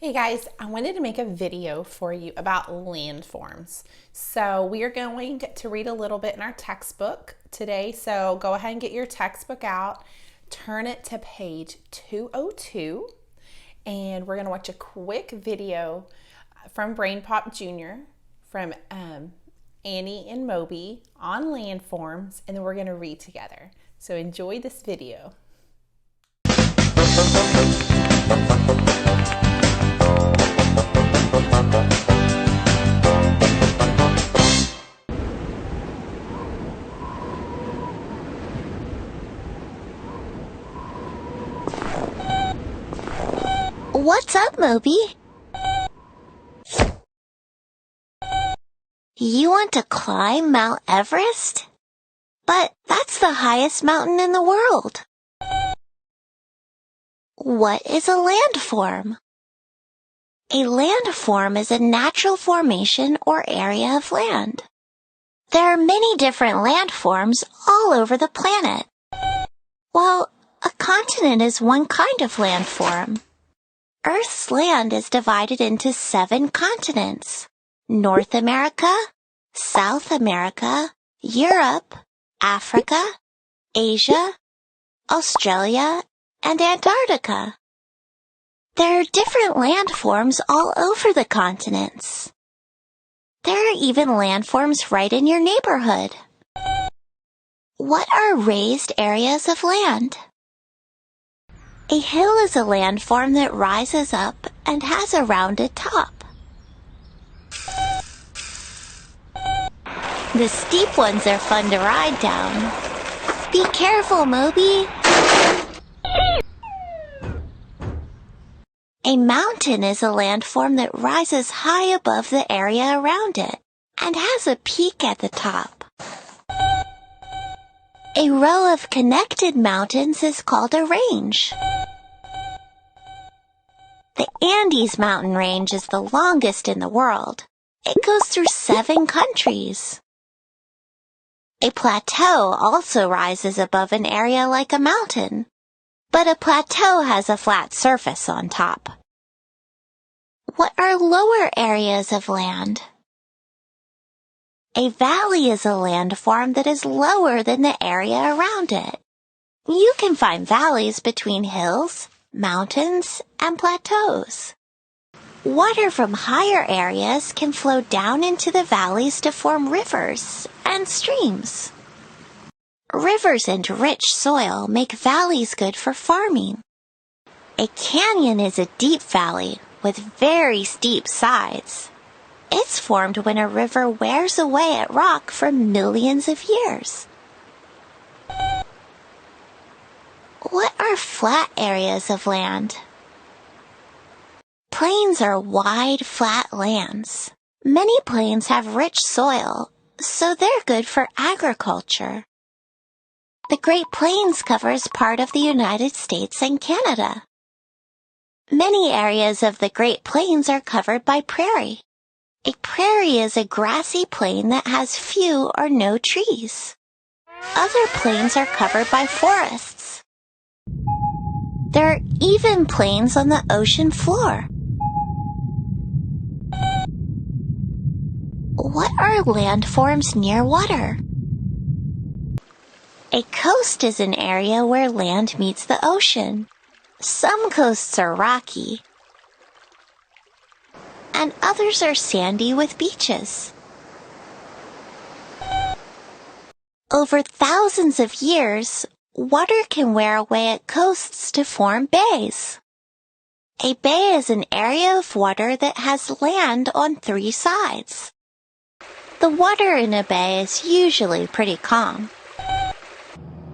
Hey guys, I wanted to make a video for you about landforms. So we are going to read a little bit in our textbook today. So go ahead and get your textbook out, turn it to page 202, and we're going to watch a quick video from Brain Pop Jr. from Annie and Moby on landforms, and then we're going to read together. So enjoy this video. What's up, Moby? You want to climb Mount Everest? But that's the highest mountain in the world. What is a landform? A landform is a natural formation or area of land. There are many different landforms all over the planet. Well, a continent is one kind of landform. Earth's land is divided into 7 continents: North America, South America, Europe, Africa, Asia, Australia, and Antarctica. There are different landforms all over the continents. There are even landforms right in your neighborhood. What are raised areas of land? A hill is a landform that rises up and has a rounded top. The steep ones are fun to ride down. Be careful, Moby! A mountain is a landform that rises high above the area around it and has a peak at the top. A row of connected mountains is called a range. The Andes mountain range is the longest in the world. It goes through 7 countries. A plateau also rises above an area like a mountain, but a plateau has a flat surface on top. What are lower areas of land? A valley is a landform that is lower than the area around it. You can find valleys between hills, mountains, and plateaus. Water from higher areas can flow down into the valleys to form rivers and streams. Rivers and rich soil make valleys good for farming. A canyon is a deep valley with very steep sides. It's formed when a river wears away at rock for millions of years. What are flat areas of land? Plains are wide, flat lands. Many plains have rich soil, so they're good for agriculture. The Great Plains covers part of the United States and Canada. Many areas of the Great Plains are covered by prairie. A prairie is a grassy plain that has few or no trees. Other plains are covered by forests. There are even plains on the ocean floor. What are landforms near water? A coast is an area where land meets the ocean. Some coasts are rocky, and others are sandy with beaches. Over thousands of years, water can wear away at coasts to form bays. A bay is an area of water that has land on 3 sides. The water in a bay is usually pretty calm.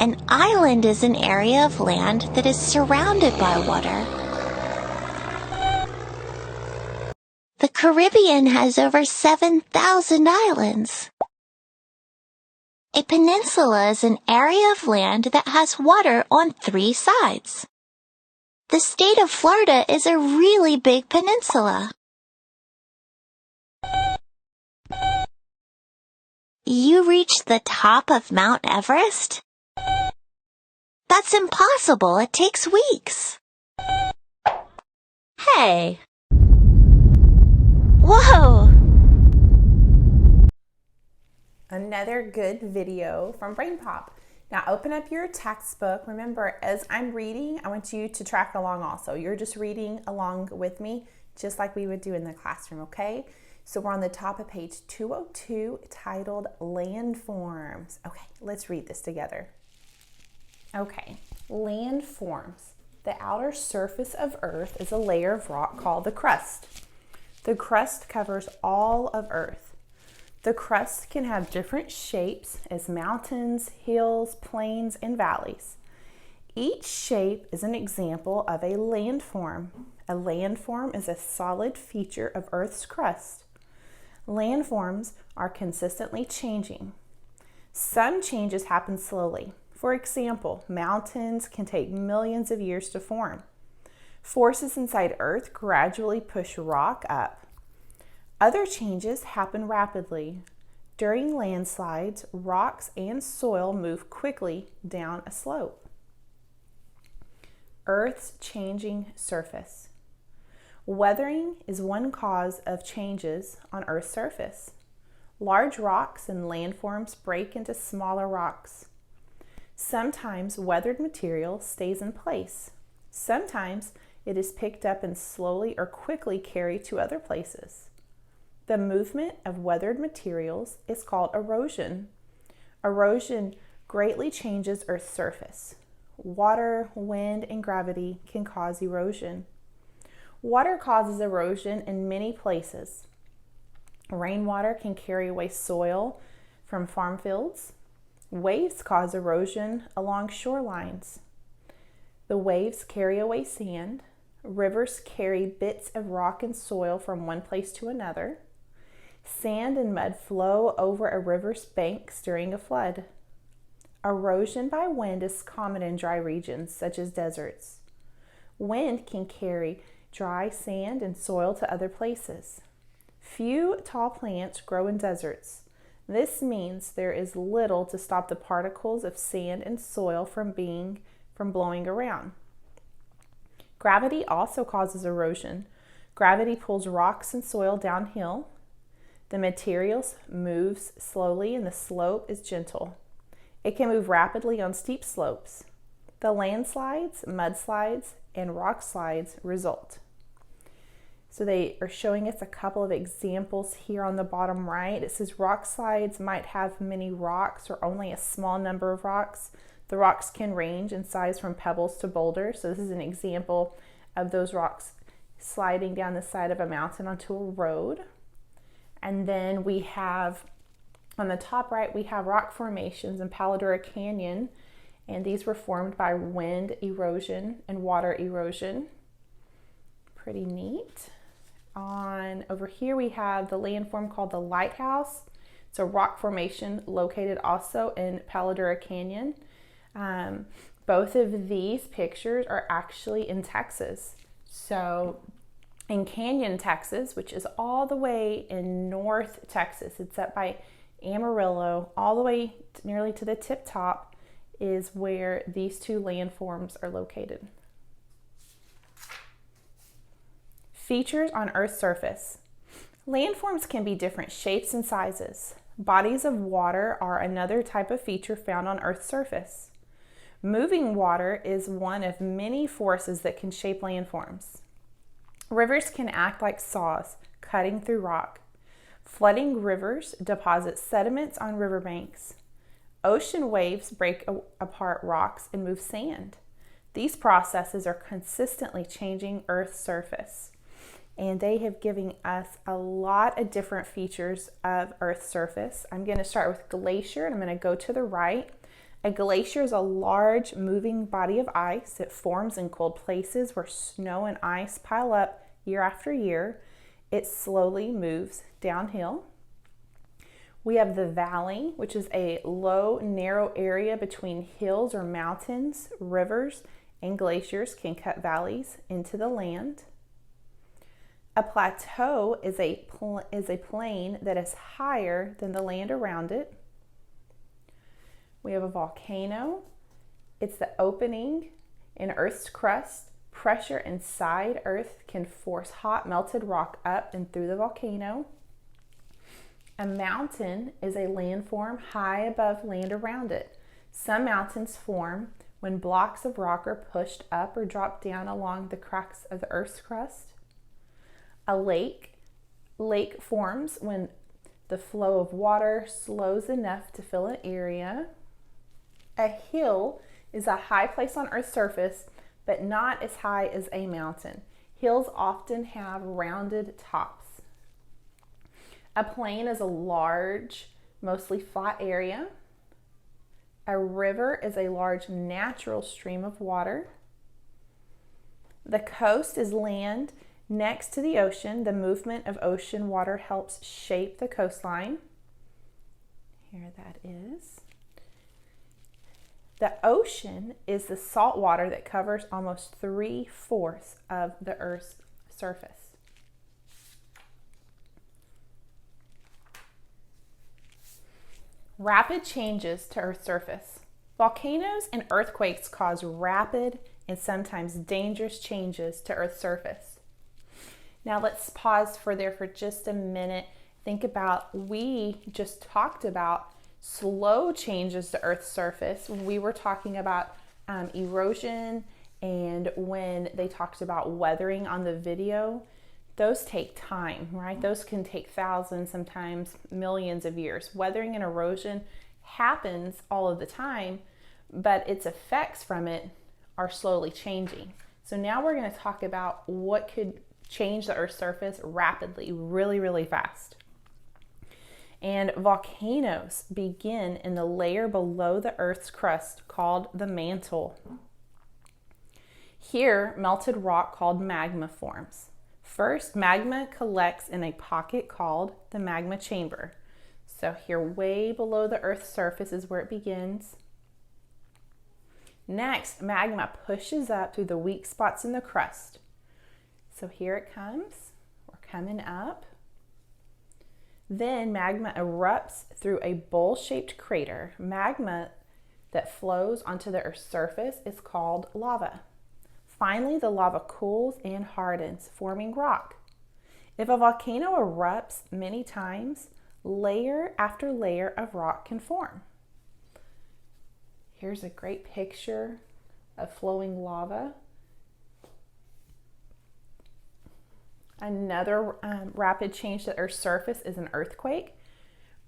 An island is an area of land that is surrounded by water. The Caribbean has over 7,000 islands. A peninsula is an area of land that has water on 3 sides. The state of Florida is a really big peninsula. You reached the top of Mount Everest? That's impossible. It takes weeks. Hey, Whoa! Another good video from Brain Pop. Now open up your textbook. Remember, as I'm reading, I want you to track along also. You're just reading along with me, just like we would do in the classroom, okay? So we're on the top of page 202, titled Landforms. Okay, let's read this together. Okay, landforms. The outer surface of Earth is a layer of rock called the crust. The crust covers all of Earth. The crust can have different shapes as mountains, hills, plains, and valleys. Each shape is an example of a landform. A landform is a solid feature of Earth's crust. Landforms are consistently changing. Some changes happen slowly. For example, mountains can take millions of years to form. Forces inside Earth gradually push rock up. Other changes happen rapidly. During landslides, rocks and soil move quickly down a slope. Earth's changing surface. Weathering is one cause of changes on Earth's surface. Large rocks and landforms break into smaller rocks. Sometimes weathered material stays in place. Sometimes it is picked up and slowly or quickly carried to other places. The movement of weathered materials is called erosion. Erosion greatly changes Earth's surface. Water, wind, and gravity can cause erosion. Water causes erosion in many places. Rainwater can carry away soil from farm fields. Waves cause erosion along shorelines. The waves carry away sand. Rivers carry bits of rock and soil from one place to another. Sand and mud flow over a river's banks during a flood. Erosion by wind is common in dry regions, such as deserts. Wind can carry dry sand and soil to other places. Few tall plants grow in deserts. This means there is little to stop the particles of sand and soil from blowing around. Gravity also causes erosion. Gravity pulls rocks and soil downhill. The materials moves slowly and the slope is gentle. It can move rapidly on steep slopes. The landslides, mudslides, and rock slides result. So they are showing us a couple of examples here on the bottom right. It says rock slides might have many rocks or only a small number of rocks. The rocks can range in size from pebbles to boulders. So this is an example of those rocks sliding down the side of a mountain onto a road. And then we have, on the top right, we have rock formations in Paladura Canyon. And these were formed by wind erosion and water erosion. Pretty neat. Over here we have the landform called the Lighthouse. It's a rock formation located also in Paladura Canyon. Both of these pictures are actually in Texas. So in Canyon, Texas, which is all the way in North Texas, it's up by Amarillo, all the way nearly to the tip top is where these two landforms are located. Features on Earth's surface. Landforms can be different shapes and sizes. Bodies of water are another type of feature found on Earth's surface. Moving water is one of many forces that can shape landforms. Rivers can act like saws, cutting through rock. Flooding rivers deposit sediments on riverbanks. Ocean waves break apart rocks and move sand. These processes are consistently changing Earth's surface. And they have given us a lot of different features of Earth's surface. I'm going to start with glacier, and I'm going to go to the right. A glacier is a large moving body of ice. It forms in cold places where snow and ice pile up year after year. It slowly moves downhill. We have the valley, which is a low, narrow area between hills or mountains. Rivers and glaciers can cut valleys into the land. A plateau is a plain that is higher than the land around it. We have a volcano. It's the opening in Earth's crust Pressure inside Earth can force hot melted rock up and through the volcano. A mountain is a landform high above land around it. Some mountains form when blocks of rock are pushed up or dropped down along the cracks of the Earth's crust. A lake forms when the flow of water slows enough to fill an area. A hill is a high place on Earth's surface, but not as high as a mountain. Hills often have rounded tops. A plain is a large, mostly flat area. A river is a large natural stream of water. The coast is land next to the ocean. The movement of ocean water helps shape the coastline. Here that is. The ocean is the salt water that covers almost 3/4 of the Earth's surface. Rapid changes to Earth's surface. Volcanoes and earthquakes cause rapid and sometimes dangerous changes to Earth's surface. Now let's pause for just a minute. Think about, we just talked about slow changes to Earth's surface. We were talking about erosion, and when they talked about weathering on the video, those take time, right? Those can take thousands, sometimes millions of years. Weathering and erosion happens all of the time, but its effects from it are slowly changing. So now we're going to talk about what could change the Earth's surface rapidly, really, really fast. And volcanoes begin in the layer below the Earth's crust called the mantle. Here, melted rock called magma forms. First, magma collects in a pocket called the magma chamber. So here, way below the Earth's surface is where it begins. Next, magma pushes up through the weak spots in the crust. So here it comes. We're coming up. Then magma erupts through a bowl-shaped crater. Magma that flows onto the Earth's surface is called lava. Finally, the lava cools and hardens, forming rock. If a volcano erupts many times, layer after layer of rock can form. Here's a great picture of flowing lava. Another rapid change to Earth's surface is an earthquake.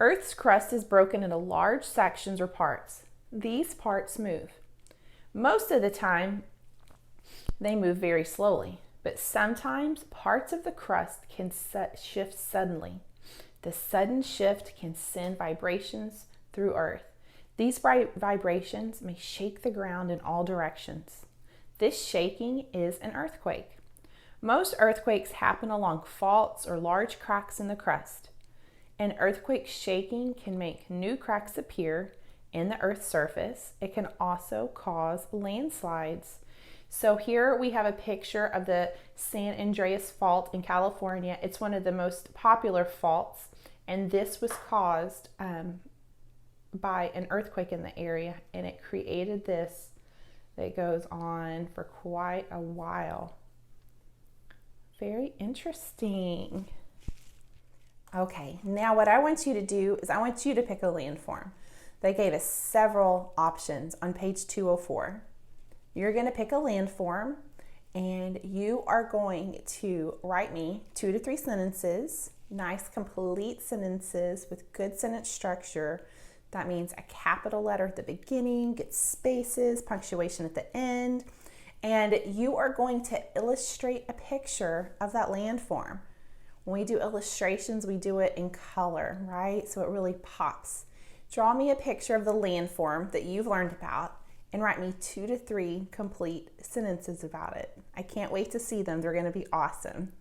Earth's crust is broken into large sections or parts. These parts move. Most of the time, they move very slowly, but sometimes parts of the crust can shift suddenly. The sudden shift can send vibrations through Earth. These vibrations may shake the ground in all directions. This shaking is an earthquake. Most earthquakes happen along faults or large cracks in the crust. An earthquake shaking can make new cracks appear in the Earth's surface. It can also cause landslides. So here we have a picture of the San Andreas Fault in California. It's one of the most popular faults, and this was caused by an earthquake in the area, and it created this that goes on for quite a while. Very interesting. Okay, now what I want you to do is I want you to pick a landform. They gave us several options on page 204. You're going to pick a landform, and you are going to write me 2 to 3 sentences, nice complete sentences with good sentence structure. That means a capital letter at the beginning, good spaces, punctuation at the end, and you are going to illustrate a picture of that landform. When we do illustrations, we do it in color, right? So it really pops. Draw me a picture of the landform that you've learned about and write me 2 to 3 complete sentences about it. I can't wait to see them. They're going to be awesome.